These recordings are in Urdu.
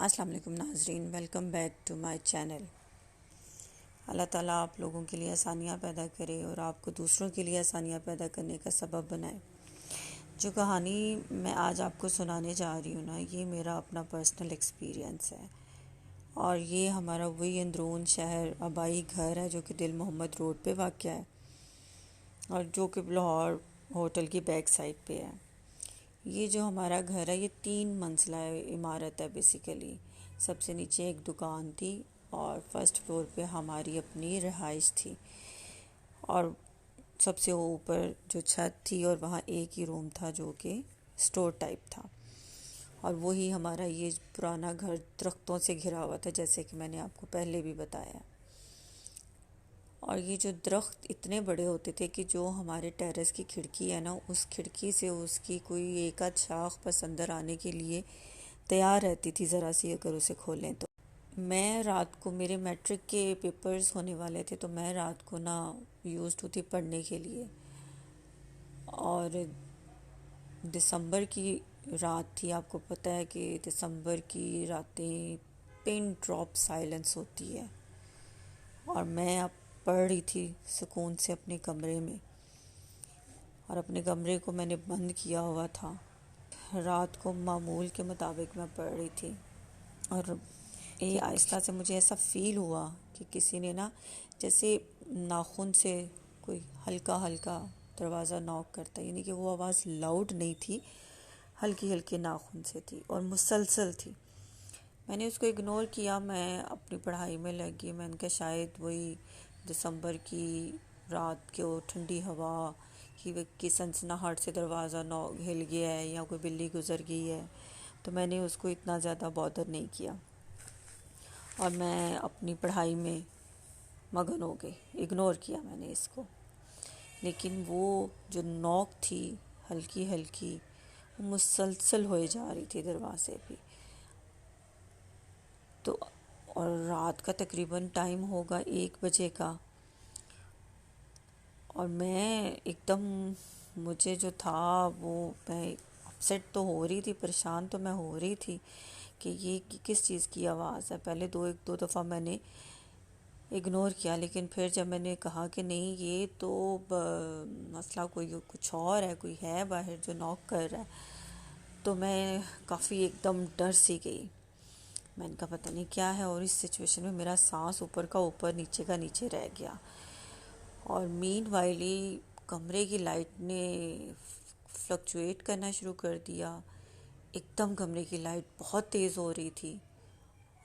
السلام علیکم ناظرین، welcome back to my channel. اللہ تعالیٰ آپ لوگوں کے لیے آسانیاں پیدا کرے اور آپ کو دوسروں کے لیے آسانیاں پیدا کرنے کا سبب بنائے۔ جو کہانی میں آج آپ کو سنانے جا رہی ہوں نا، یہ میرا اپنا پرسنل ایکسپیرینس ہے، اور یہ ہمارا وہی اندرون شہر آبائی گھر ہے جو کہ دل محمد روڈ پہ واقع ہے، اور جو کہ لاہور ہوٹل کی بیک سائڈ پہ ہے۔ یہ جو ہمارا گھر ہے یہ 3 منزلہ عمارت ہے بیسیکلی۔ سب سے نیچے ایک دکان تھی اور فرسٹ فلور پہ ہماری اپنی رہائش تھی، اور سب سے اوپر جو چھت تھی اور وہاں ایک ہی روم تھا جو کہ اسٹور ٹائپ تھا، اور وہی ہمارا یہ پرانا گھر درختوں سے گھرا ہوا تھا، جیسے کہ میں نے آپ کو پہلے بھی بتایا۔ اور یہ جو درخت اتنے بڑے ہوتے تھے کہ جو ہمارے ٹیرس کی کھڑکی ہے نا، اس کھڑکی سے اس کی کوئی ایک آدھ شاخ بس اندر آنے کے لیے تیار رہتی تھی، ذرا سی اگر اسے کھولیں تو۔ میں رات کو، میرے میٹرک کے پیپرز ہونے والے تھے، تو میں رات کو نہ یوزڈ ہوتی پڑھنے کے لیے، اور دسمبر کی رات تھی۔ آپ کو پتہ ہے کہ دسمبر کی راتیں پن ڈراپ سائلنس ہوتی ہے، اور میں اب پڑھ رہی تھی سکون سے اپنے کمرے میں، اور اپنے کمرے کو میں نے بند کیا ہوا تھا۔ رات کو معمول کے مطابق میں پڑھ رہی تھی، اور یہ آہستہ سے مجھے ایسا فیل ہوا کہ کسی نے نا جیسے ناخن سے کوئی ہلکا ہلکا دروازہ ناک کرتا، یعنی کہ وہ آواز لاؤڈ نہیں تھی، ہلکی ہلکی ناخن سے تھی اور مسلسل تھی۔ میں نے اس کو اگنور کیا، میں اپنی پڑھائی میں لگ گئی۔ میں نے کہا شاید وہی دسمبر کی رات کے ٹھنڈی ہوا کی سنسناہٹ سے دروازہ ہل گیا ہے، یا کوئی بلی گزر گئی ہے، تو میں نے اس کو اتنا زیادہ بادر نہیں کیا، اور میں اپنی پڑھائی میں مگن ہو گئی، اگنور کیا میں نے اس کو۔ لیکن وہ جو نوک تھی ہلکی ہلکی، وہ مسلسل ہوئے جا رہی تھی دروازے پہ، تو اور رات کا تقریباً ٹائم ہوگا 1 بجے کا، اور میں ایک دم، مجھے جو تھا وہ، میں اپسیٹ تو ہو رہی تھی، پریشان تو میں ہو رہی تھی کہ یہ کس چیز کی آواز ہے۔ پہلے ایک دو دفعہ میں نے اگنور کیا، لیکن پھر جب میں نے کہا کہ نہیں یہ تو مسئلہ کوئی کچھ اور ہے، کوئی ہے باہر جو ناک کر رہا ہے، تو میں کافی ایک دم ڈر سی گئی۔ میں نے کہا پتہ نہیں کیا ہے، اور اس سچویشن میں میرا سانس اوپر کا اوپر نیچے کا نیچے رہ گیا، اور مین وائلی کمرے کی لائٹ نے فلکچویٹ کرنا شروع کر دیا۔ ایک دم کمرے کی لائٹ بہت تیز ہو رہی تھی،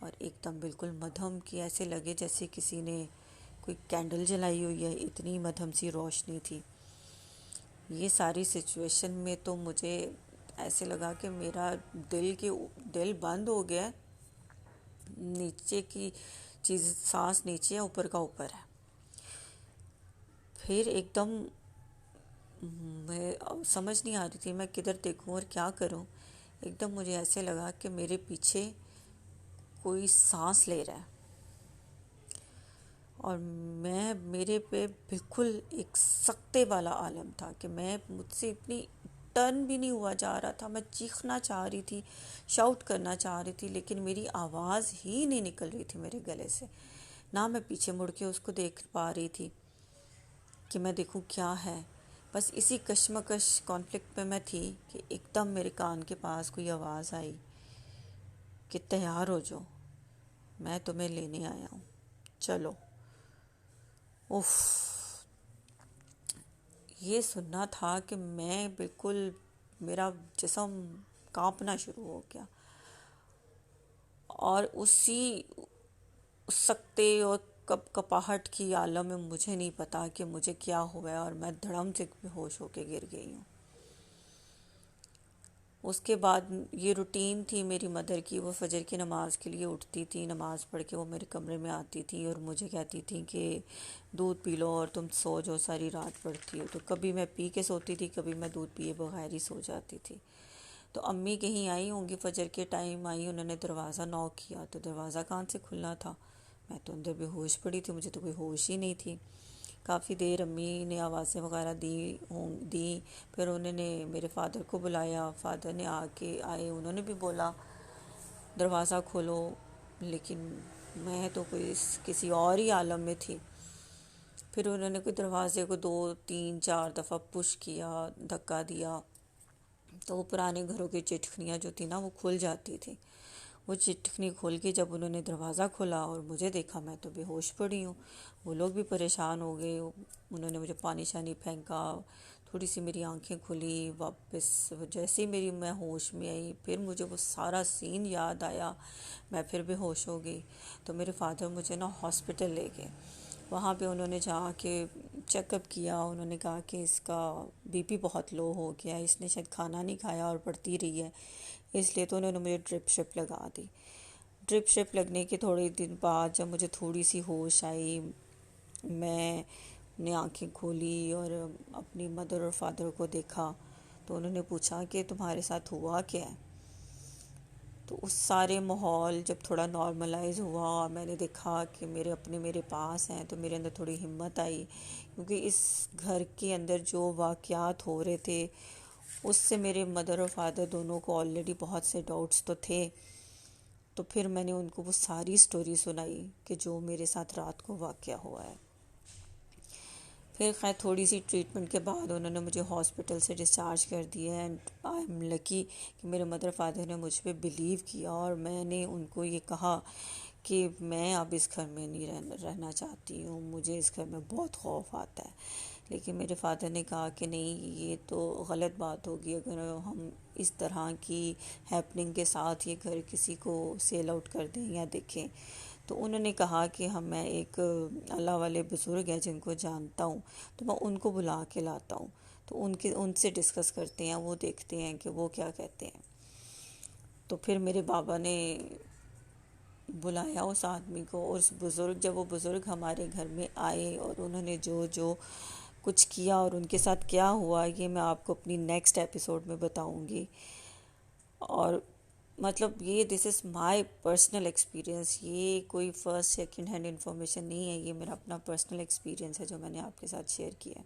اور ایک دم بالکل مدھم کی، ایسے لگے جیسے کسی نے کوئی کینڈل جلائی ہوئی ہے، اتنی مدھم سی روشنی تھی۔ یہ ساری سچویشن میں تو مجھے ایسے لگا کہ میرا دل بند ہو گیا، نیچے کی چیز، سانس نیچے ہے اوپر کا اوپر ہے۔ پھر ایک دم میں سمجھ نہیں آ رہی تھی میں کدھر دیکھوں اور کیا کروں۔ ایک دم مجھے ایسے لگا کہ میرے پیچھے کوئی سانس لے رہا ہے، اور میرے پہ بالکل ایک سکتے والا عالم تھا کہ مجھ سے اتنی ٹرن بھی نہیں ہوا جا رہا تھا۔ میں چیخنا چاہ رہی تھی، شاؤٹ کرنا چاہ رہی تھی، لیکن میری آواز ہی نہیں نکل رہی تھی میرے گلے سے، نہ میں پیچھے مڑ کے اس کو دیکھ پا رہی تھی کہ میں دیکھوں کیا ہے۔ بس اسی کشمکش کانفلکٹ میں میں تھی کہ ایک دم میرے کان کے پاس کوئی آواز آئی کہ تیار ہو جاؤ، میں تمہیں لینے آیا ہوں، چلو۔ اف، یہ سننا تھا کہ میں بالکل، میرا جسم کانپنا شروع ہو گیا، اور اسی سکتے اور کپاہٹ کی عالم میں مجھے نہیں پتا کہ مجھے کیا ہوا ہے، اور میں دھڑم سے بے ہوش ہو کے گر گئی ہوں۔ اس کے بعد یہ روٹین تھی میری مدر کی، وہ فجر کی نماز کے لیے اٹھتی تھی، نماز پڑھ کے وہ میرے کمرے میں آتی تھی اور مجھے کہتی تھی کہ دودھ پی لو اور تم سو جو، ساری رات پڑھتی ہو۔ تو کبھی میں پی کے سوتی تھی، کبھی میں دودھ پیے بغیر ہی سو جاتی تھی۔ تو امی کہیں آئی ہوں گی، فجر کے ٹائم آئی، انہوں نے دروازہ نوک کیا، تو دروازہ کہاں سے کھلنا تھا، میں تو اندر بے ہوش پڑی تھی، مجھے تو کوئی ہوش ہی نہیں تھی۔ کافی دیر امی نے آوازیں وغیرہ دی، پھر انہوں نے میرے فادر کو بلایا، فادر نے آئے، انہوں نے بھی بولا۔ دروازہ کھولو، لیکن میں تو کسی اور ہی عالم میں تھی۔ پھر انہوں نے کوئی دروازے کو 2 3 4 دفعہ پش کیا، دھکا دیا، تو وہ پرانے گھروں کی چٹکنیاں جو تھی نا وہ کھل جاتی تھی۔ وہ چٹکنی کھول کے جب انہوں نے دروازہ کھولا اور مجھے دیکھا، میں تو بے ہوش پڑی ہوں۔ وہ لوگ بھی پریشان ہو گئے، انہوں نے مجھے پانی شانی پھینکا، تھوڑی سی میری آنکھیں کھلی، واپس جیسے ہی میں ہوش میں آئی، پھر مجھے وہ سارا سین یاد آیا، میں پھر بے ہوش ہو گئی۔ تو میرے فادر مجھے نا ہاسپٹل لے گئے۔ وہاں پہ انہوں نے جا کے چیک اپ کیا، انہوں نے کہا کہ اس کا بی پی بہت لو ہو گیا ہے، اس نے شاید کھانا نہیں کھایا اور بڑھتی رہی ہے، اس لیے تو انہوں نے مجھے ڈرپ شپ لگا دی۔ ڈرپ شپ لگنے کے تھوڑے دن بعد جب مجھے تھوڑی سی ہوش آئی، میں نے آنکھیں کھولی اور اپنی مدر اور فادر کو دیکھا، تو انہوں نے پوچھا کہ تمہارے ساتھ ہوا کیا ہے؟ تو اس سارے ماحول جب تھوڑا نارملائز ہوا، میں نے دیکھا کہ میرے پاس ہیں، تو میرے اندر تھوڑی ہمت آئی، کیونکہ اس گھر کے اندر جو واقعات ہو رہے تھے اس سے میرے مدر اور فادر دونوں کو آلریڈی بہت سے ڈاؤٹس تو تھے۔ تو پھر میں نے ان کو وہ ساری سٹوری سنائی کہ جو میرے ساتھ رات کو واقعہ ہوا ہے۔ پھر خیر تھوڑی سی ٹریٹمنٹ کے بعد انہوں نے مجھے ہاسپٹل سے ڈسچارج کر دیا، اینڈ آئی ایم لکی کہ میرے مدر فادر نے مجھ پہ بلیو کیا، اور میں نے ان کو یہ کہا کہ میں اب اس گھر میں نہیں رہنا چاہتی ہوں، مجھے اس گھر میں بہت خوف آتا ہے۔ لیکن میرے فادر نے کہا کہ نہیں، یہ تو غلط بات ہوگی اگر ہم اس طرح کی ہیپننگ کے ساتھ یہ گھر کسی کو سیل آؤٹ کر دیں یا دیکھیں۔ تو انہوں نے کہا کہ میں ایک اللہ والے بزرگ ہیں جن کو جانتا ہوں، تو میں ان کو بلا کے لاتا ہوں، تو ان سے ڈسکس کرتے ہیں، وہ دیکھتے ہیں کہ وہ کیا کہتے ہیں۔ تو پھر میرے بابا نے بلایا اس آدمی کو، اور جب وہ بزرگ ہمارے گھر میں آئے اور انہوں نے جو کچھ کیا اور ان کے ساتھ کیا ہوا، یہ میں آپ کو اپنی نیکسٹ ایپیسوڈ میں بتاؤں گی۔ اور مطلب یہ دس از مائی پرسنل ایکسپیرئنس، یہ کوئی فرسٹ سیکنڈ ہینڈ انفارمیشن نہیں ہے، یہ میرا اپنا پرسنل ایکسپیرئنس ہے جو میں نے آپ کے ساتھ شیئر کیا ہے۔